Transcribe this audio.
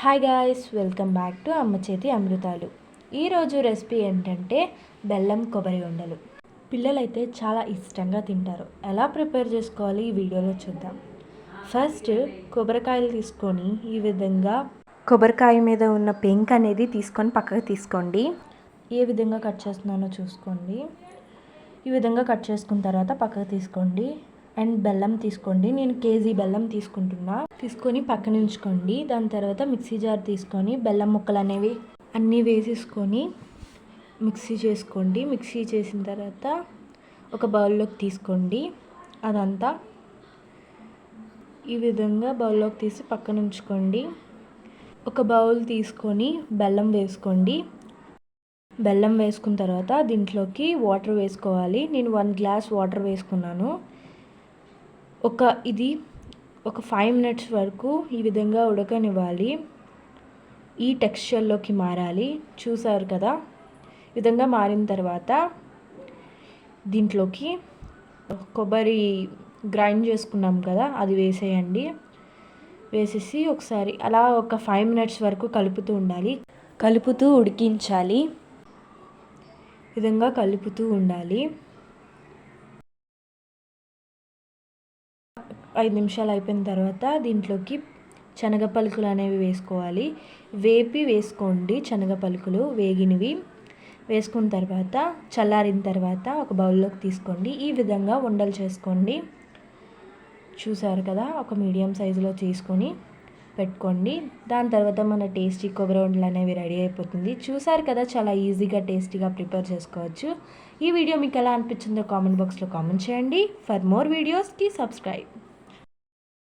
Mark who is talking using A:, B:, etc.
A: Hi guys, welcome back to అమ్మ చేతి అమృతాలు. ఈరోజు రెసిపీ ఏంటంటే బెల్లం కొబ్బరి ఉండలు. పిల్లలైతే చాలా ఇష్టంగా తింటారు. ఎలా ప్రిపేర్ చేసుకోవాలి ఈ వీడియోలో చూద్దాం. ఫస్ట్ కొబ్బరికాయలు తీసుకొని ఈ విధంగా కొబ్బరికాయ మీద ఉన్న పెంక్ అనేది తీసుకొని పక్కకు తీసుకోండి. ఏ విధంగా కట్ చేస్తున్నానో చూసుకోండి. ఈ విధంగా కట్ చేసుకున్న తర్వాత పక్కకు తీసుకోండి. అండ్ బెల్లం తీసుకోండి. నేను కేజీ బెల్లం తీసుకొని పక్కన ఉంచుకోండి. దాని తర్వాత మిక్సీ జార్ తీసుకొని బెల్లం ముక్కలు అనేవి అన్నీ వేసేసుకొని మిక్సీ చేసుకోండి. మిక్సీ చేసిన తర్వాత ఒక బౌల్లోకి తీసుకోండి. అదంతా ఈ విధంగా బౌల్లోకి తీసి పక్కన ఉంచుకోండి. ఒక బౌల్ తీసుకొని బెల్లం వేసుకోండి. బెల్లం వేసుకున్న తర్వాత దీంట్లోకి వాటర్ వేసుకోవాలి. నేను 1 గ్లాస్ వాటర్ వేసుకున్నాను. ఒక 5 మినిట్స్ వరకు ఈ విధంగా ఉడకనివ్వాలి. ఈ టెక్స్చర్లోకి మారాలి. చూసారు కదా, ఈ విధంగా మారిన తర్వాత దీంట్లోకి కొబ్బరి గ్రైండ్ చేసుకున్నాం కదా, అది వేసేయండి. వేసేసి ఒకసారి అలా ఒక 5 మినిట్స్ వరకు కలుపుతూ ఉండాలి. కలుపుతూ ఉడికించాలి. ఈ విధంగా కలుపుతూ ఉండాలి. 5 నిమిషాలు అయిపోయిన తర్వాత దీంట్లోకి శనగ పలుకులు అనేవి వేసుకోవాలి. వేపి వేసుకోండి. శనగ పలుకులు వేగినవి వేసుకున్న తర్వాత చల్లారిన తర్వాత ఒక బౌల్లోకి తీసుకోండి. ఈ విధంగా ఉండలు చేసుకోండి. చూసారు కదా, ఒక మీడియం సైజులో తీసుకొని పెట్టుకోండి. దాని తర్వాత మన టేస్టీ కొబ్బరి ఉండలు అనేవి రెడీ అయిపోతుంది. చూసారు కదా, చాలా ఈజీగా టేస్టీగా ప్రిపేర్ చేసుకోవచ్చు. ఈ వీడియో మీకు ఎలా అనిపించిందో కామెంట్ బాక్స్లో కామెంట్ చేయండి. ఫర్ మోర్ వీడియోస్కి సబ్స్క్రైబ్.